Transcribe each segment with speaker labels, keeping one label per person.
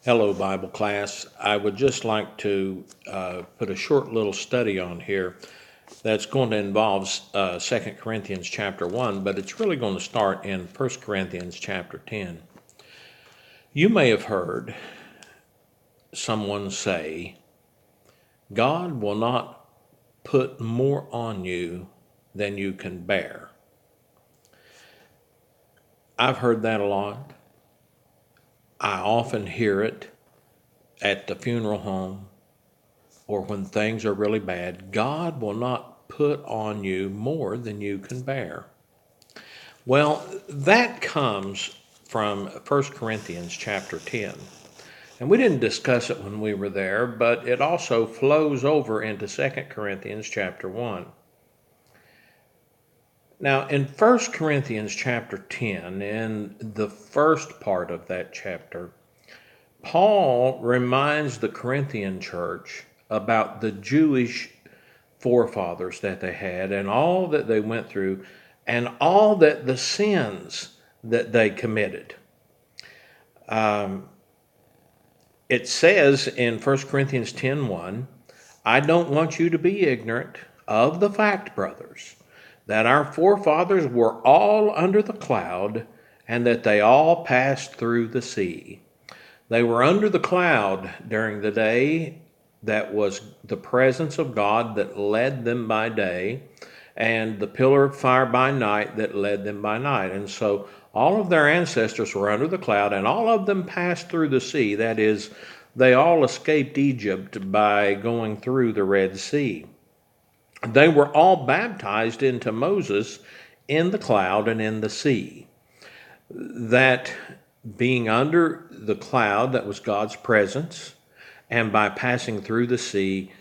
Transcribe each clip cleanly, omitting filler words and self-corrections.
Speaker 1: Hello, Bible class. I would just like to put a short little study on here that's going to involve 2 Corinthians chapter 1, but it's really going to start in 1 Corinthians chapter 10. You may have heard someone say, God will not put more on you than you can bear. I've heard that a lot. I often hear it at the funeral home or when things are really bad. God will not put on you more than you can bear. Well, that comes from 1 Corinthians chapter 10. And we didn't discuss it when we were there, but it also flows over into 2 Corinthians chapter 1. Now, in 1 Corinthians chapter 10, in the first part of that chapter, Paul reminds the Corinthian church about the Jewish forefathers that they had and all that they went through and all that the sins that they committed. It says in 1 Corinthians 10:1, I don't want you to be ignorant of the fact, brothers, that our forefathers were all under the cloud and that they all passed through the sea. They were under the cloud during the day that was the presence of God that led them by day, and the pillar of fire by night that led them by night. And so all of their ancestors were under the cloud, and all of them passed through the sea. That is, they all escaped Egypt by going through the Red Sea. They were all baptized into Moses in the cloud and in the sea. That being under the cloud, that was God's presence, and by passing through the sea,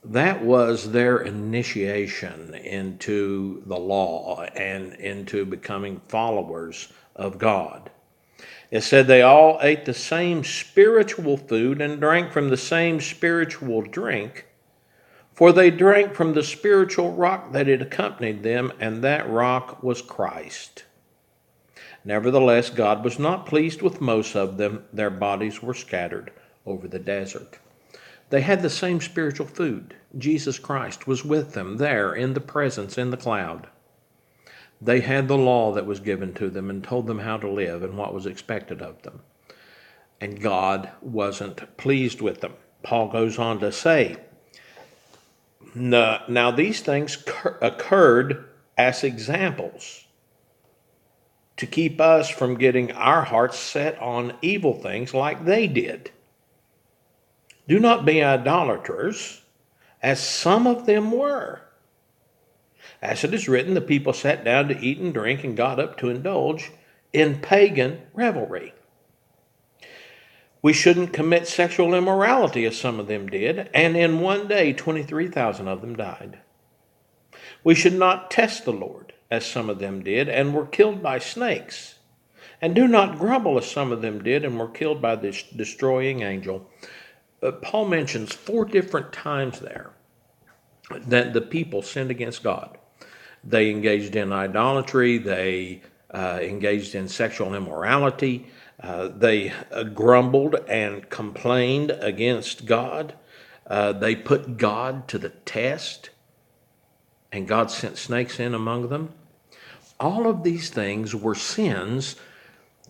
Speaker 1: that was their initiation into the law and into becoming followers of God. It said they all ate the same spiritual food and drank from the same spiritual drink, for they drank from the spiritual rock that had accompanied them, and that rock was Christ. Nevertheless, God was not pleased with most of them. Their bodies were scattered over the desert. They had the same spiritual food. Jesus Christ was with them there in the presence in the cloud. They had the law that was given to them and told them how to live and what was expected of them. And God wasn't pleased with them. Paul goes on to say, now these things occurred as examples to keep us from getting our hearts set on evil things like they did. Do not be idolaters, as some of them were. As it is written, the people sat down to eat and drink and got up to indulge in pagan revelry. We shouldn't commit sexual immorality, as some of them did, and in one day 23,000 of them died. We should not test the Lord, as some of them did, and were killed by snakes. And do not grumble, as some of them did, and were killed by this destroying angel. Paul mentions 4 different times there that the people sinned against God. They engaged in idolatry. They engaged in sexual immorality. They grumbled and complained against God. They put God to the test, and God sent snakes in among them. All of these things were sins,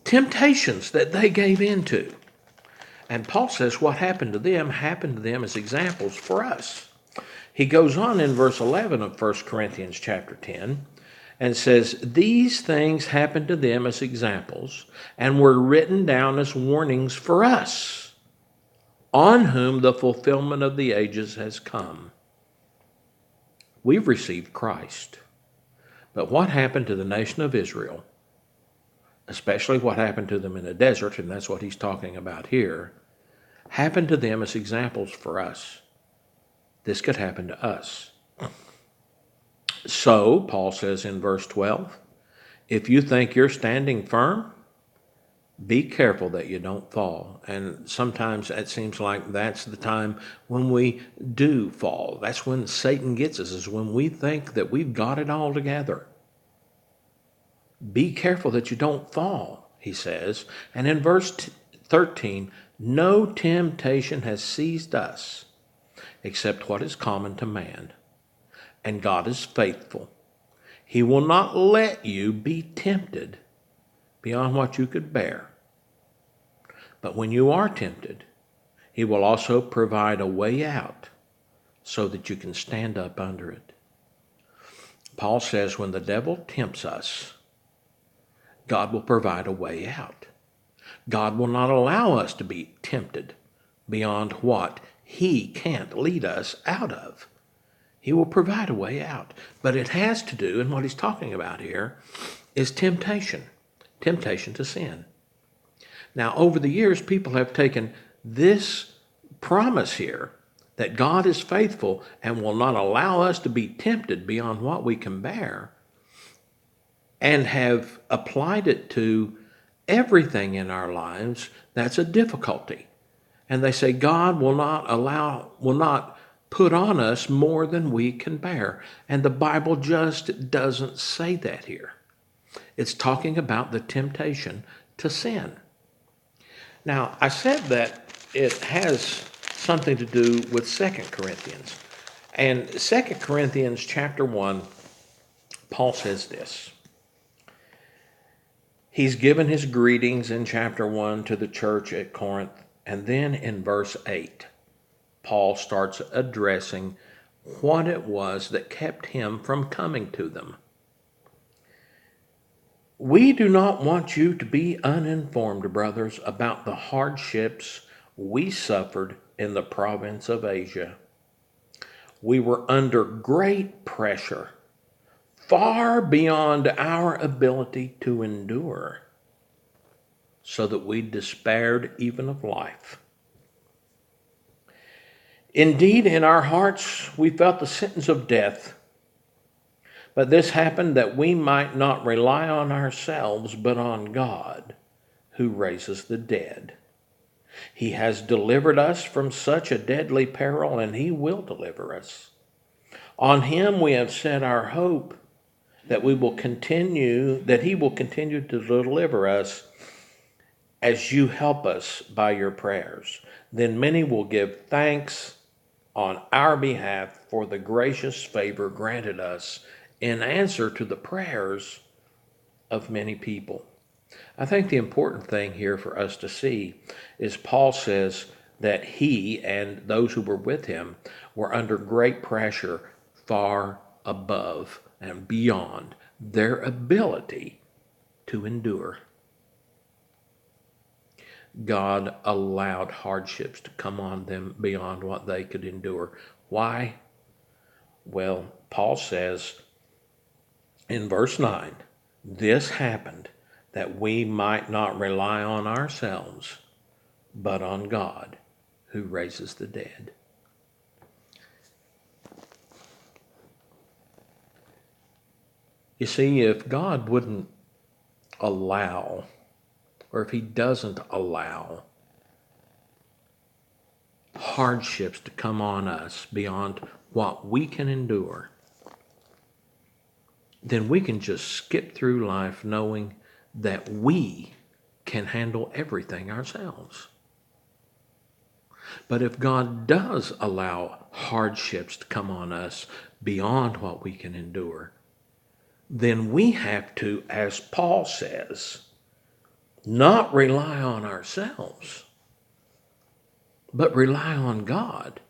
Speaker 1: temptations that they gave into. And Paul says what happened to them as examples for us. He goes on in verse 11 of 1 Corinthians chapter 10 and says, these things happened to them as examples and were written down as warnings for us, on whom the fulfillment of the ages has come. We've received Christ. But what happened to the nation of Israel, especially what happened to them in the desert, and that's what he's talking about here, happened to them as examples for us. This could happen to us. So, Paul says in verse 12, if you think you're standing firm, be careful that you don't fall. And sometimes it seems like that's the time when we do fall. That's when Satan gets us, is when we think that we've got it all together. Be careful that you don't fall, he says. And in verse 13, No temptation has seized us except what is common to man. And God is faithful. He will not let you be tempted beyond what you could bear. But when you are tempted, He will also provide a way out so that you can stand up under it. Paul says when the devil tempts us, God will provide a way out. God will not allow us to be tempted beyond what He can't lead us out of. He will provide a way out. But it has to do, and what he's talking about here, is temptation. Temptation to sin. Now, over the years, people have taken this promise here that God is faithful and will not allow us to be tempted beyond what we can bear, and have applied it to everything in our lives that's a difficulty. And they say God will not put on us more than we can bear. And the Bible just doesn't say that here. It's talking about the temptation to sin. Now, I said that it has something to do with 2 Corinthians. And 2 Corinthians chapter 1, Paul says this. He's given his greetings in chapter 1 to the church at Corinth. And then in verse 8, Paul starts addressing what it was that kept him from coming to them. We do not want you to be uninformed, brothers, about the hardships we suffered in the province of Asia. We were under great pressure, far beyond our ability to endure, so that we despaired even of life. Indeed, in our hearts we felt the sentence of death, but this happened that we might not rely on ourselves, but on God, who raises the dead. He has delivered us from such a deadly peril, and He will deliver us. On Him we have set our hope that He will continue to deliver us as you help us by your prayers. Then many will give thanks on our behalf for the gracious favor granted us in answer to the prayers of many people. I think the important thing here for us to see is Paul says that he and those who were with him were under great pressure, far above and beyond their ability to endure. God allowed hardships to come on them beyond what they could endure. Why? Well, Paul says in verse 9, this happened that we might not rely on ourselves, but on God, who raises the dead. You see, if God wouldn't allow, or if He doesn't allow hardships to come on us beyond what we can endure, then we can just skip through life knowing that we can handle everything ourselves. But if God does allow hardships to come on us beyond what we can endure, then we have to, as Paul says, not rely on ourselves, but rely on God,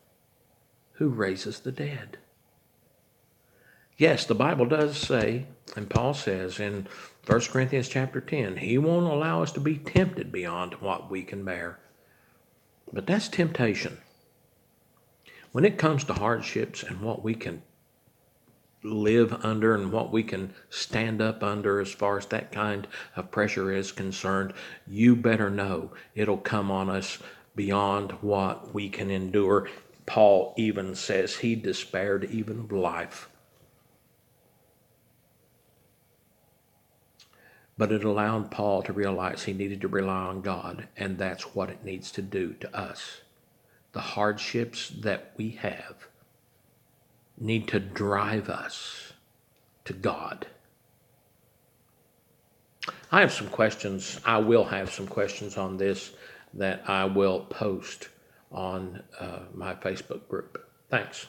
Speaker 1: who raises the dead. Yes, the Bible does say, and Paul says in 1 Corinthians chapter 10, He won't allow us to be tempted beyond what we can bear. But that's temptation. When it comes to hardships and what we can live under and what we can stand up under as far as that kind of pressure is concerned, you better know it'll come on us beyond what we can endure. Paul even says he despaired even of life. But it allowed Paul to realize he needed to rely on God, and that's what it needs to do to us. The hardships that we have need to drive us to God. I have some questions. I will have some questions on this that I will post on my Facebook group. Thanks.